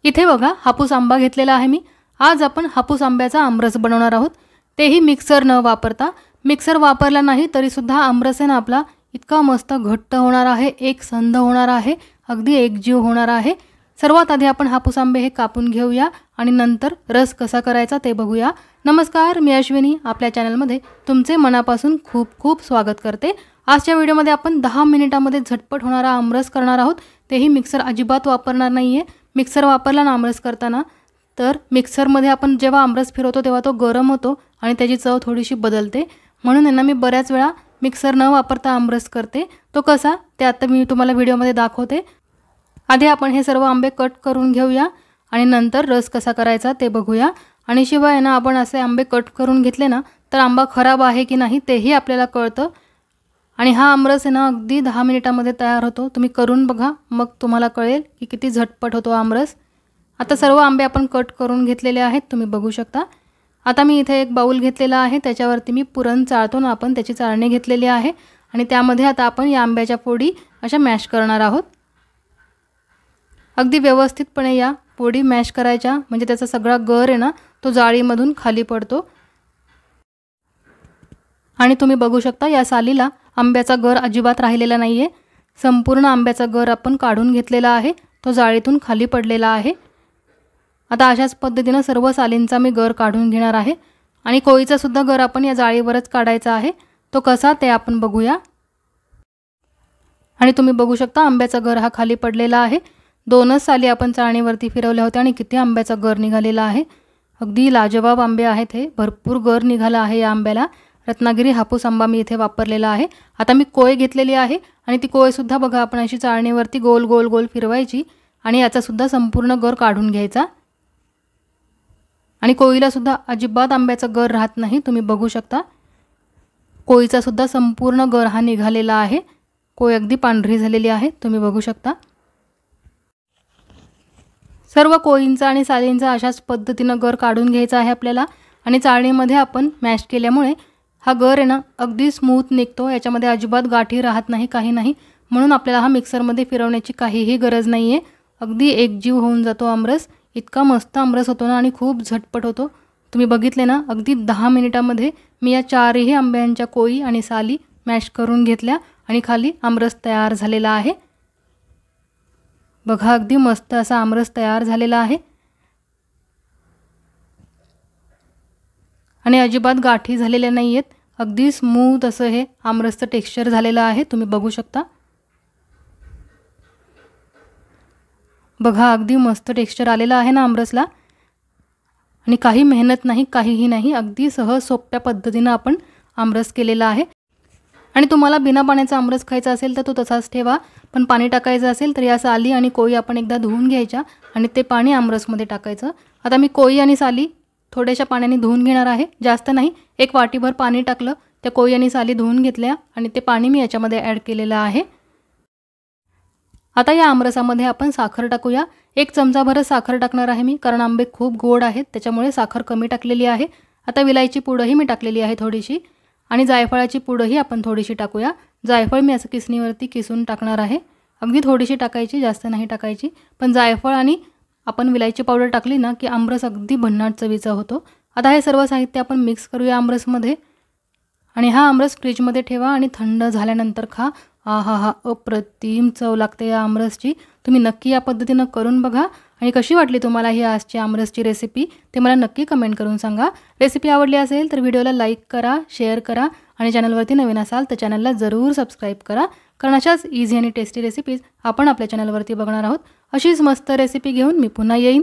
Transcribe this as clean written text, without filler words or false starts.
इथे बघा हापूस आंबा घेतलेला आहे मी। आज आपण हापूस आंब्याचा आमरस बनवणार आहोत, तेही मिक्सर न वापरता। मिक्सर वापरला नाही तरी सुद्धा आमरस आहे ना आपला इतका मस्त घट्ट होणार आहे, एक संध होणार आहे, अगदी एकजीव होणार आहे। सर्वात आधी आपण हापूस आंबे हे कापून घेऊया आणि नंतर रस कसा करायचा ते बघूया। नमस्कार, मी अश्विनी आपल्या चॅनलमध्ये तुमचे मनापासून खूप खूप स्वागत करते। आजच्या व्हिडिओमध्ये आपण 10 मिनिटांमध्ये झटपट होणारा आमरस करणार आहोत, तेही मिक्सर अजिबात वापरणार नाहीये। मिक्सर वापरला ना आमरस करताना तर मिक्सरमध्ये आपण जेव्हा आमरस फिरवतो तेव्हा तो गरम होतो आणि त्याची चव थोडीशी बदलते, म्हणून ना मी बऱ्याच वेळा मिक्सर न वापरता आमरस करते। तो कसा ते आता मी तुम्हाला व्हिडिओमध्ये दाखवते। आधी आपण हे सर्व आंबे कट करून घेऊया आणि नंतर रस कसा करायचा ते बघूया। आणि शिवाय ना आपण असे आंबे कट करून घेतले ना तर आंबा खराब आहे की नाही तेही आपल्याला कळतं। आणि हा आमरस आहे ना अगदी 10 मिनिटांमध्ये तयार होतो। तुम्ही करून बघा, मग तुम्हाला कळेल की किती झटपट होतो आमरस। आता सर्व आंबे आपण कट करून घेतलेले आहेत, तुम्ही बघू शकता। आता मी इथे एक बाउल घेतलेला आहे, त्याच्यावरती मी पुरण चाळतो ना आपण त्याची चाळणी घेतलेली आहे आणि त्यामध्ये आता आपण या आंब्याच्या फोडी अशा मॅश करणार आहोत। अगदी व्यवस्थितपणे या फोडी मॅश करायच्या, म्हणजे त्याचा सगळा गर आहे ना तो जाळीमधून खाली पडतो। आणि तुम्ही बघू शकता या सालीला आंब्याचा गर अजिबात राहिलेला नाहीये। संपूर्ण आंब्याचा गर आपण काढून घेतलेला आहे, तो जाळीतून खाली पडलेला आहे। आता अशाच पद्धतीने सर्व सालींचा मी गर काढून घेणार आहे आणि कोळीचा सुद्धा गर आपण या जाळीवरच काढायचा आहे। तो कसा ते आपण बघूया। आणि तुम्ही बघू शकता आंब्याचा गर हा खाली पडलेला आहे। 2च साली आपण चाळणीवरती फिरवल्या होत्या आणि किती आंब्याचा गर निघालेला आहे। अगदी लाजवाब आंबे आहेत हे, भरपूर गर निघाला आहे या आंब्याला। रत्नागिरी हापूस आंबा मी इथे वापरलेला आहे। आता मी कोय घेतलेली आहे आणि ती कोय सुद्धा बघा आपण अशी चाळणीवरती गोल गोल गोल फिरवायची आणि याचा सुद्धा संपूर्ण गर काढून घ्यायचा। आणि कोळीला सुद्धा अजिबात आंब्याचा गर राहत नाही, तुम्ही बघू शकता। कोळीचा सुद्धा संपूर्ण गर हा निघालेला आहे। कोय अगदी पांढरी झालेली आहे, तुम्ही बघू शकता। सर्व कोळींचा आणि सालींचा अशाच पद्धतीने गर काढून घ्यायचा आहे आपल्याला। आणि चाळणीमध्ये आपण मॅश केल्यामुळे हा गर आहे ना अगदी स्मूथ निघतो, याच्यामध्ये अजिबात गाठी राहत नाही, काही नाही। म्हणून आपल्याला हा मिक्सरमध्ये फिरवण्याची काहीही गरज नाहीये, अगदी एकजीव होऊन जातो आमरस। इतका मस्त आमरस होतो ना आणि खूप झटपट होतो। तुम्ही बघितले ना अगदी 10 मिनिटांमध्ये मी या 4ही आंब्यांच्या कोळी आणि साली मॅश करून घेतल्या आणि खाली आमरस तयार झालेला आहे। बघा अगदी मस्त असा आमरस तयार झालेला आहे आणि अजिबात गाठी झालेल्या नाहीयेत। अगदी स्मूथ असं हे आमरसचं टेक्स्चर झालेलं आहे, तुम्ही बघू शकता। बघा अगदी मस्त टेक्स्चर आलेलं आहे ना आमरसला आणि काही मेहनत नाही, काहीही नाही, अगदी सहज सोप्या पद्धतीने आपण आमरस केलेला आहे। आणि तुम्हाला बिना पाण्याचा आमरस खायचा असेल तर तो तसाच ठेवा, पण पाणी टाकायचं असेल तर या साली आणि कोळी आपण एकदा धुवून घ्यायच्या आणि ते पाणी आमरसमध्ये टाकायचं। आता मी कोळी आणि साली थोड्याशा पाण्याने धुवून घेणार आहे, जास्त नाही। 1 वाटीभर पाणी टाकलं, त्या कोळी आणि साली धुवून घेतल्या आणि ते पाणी मी याच्यामध्ये ॲड केलेलं आहे। आता या आमरसामध्ये आपण साखर टाकूया। 1 चमचाभर साखर टाकणार आहे मी, कारण आंबे खूप गोड आहेत त्याच्यामुळे साखर कमी टाकलेली आहे। आता विलायची पूडही मी टाकलेली आहे थोडीशी आणि जायफळाची पूडही आपण थोडीशी टाकूया। जायफळ मी असं किसणीवरती किसून टाकणार आहे, अगदी थोडीशी टाकायची, जास्त नाही टाकायची। पण जायफळ आणि आपण विलायची पावडर टाकली ना की आमरस अगदी भन्नाट चवीचा होतो। आता हे सर्व साहित्य आपण मिक्स करूया आमरसमध्ये आणि हा आमरस फ्रीजमध्ये ठेवा आणि थंड झाल्यानंतर खा। आहा, अप्रतिम चव लागते या आमरसची। तुम्ही नक्की या पद्धतीने करून बघा आणि कशी वाटली तुम्हाला ही आजची आमरसची रेसिपी ते मला नक्की कमेंट करून सांगा। रेसिपी आवडली असेल तर व्हिडिओला लाईक करा, शेअर करा आणि चॅनलवरती नवीन असाल तर चॅनलला जरूर सबस्क्राईब करा, कारण अशाच इझी आणि टेस्टी रेसिपीज आपण आपल्या चॅनलवरती बघणार आहोत। अशीच मस्त रेसिपी घेऊन मी पुन्हा येईन।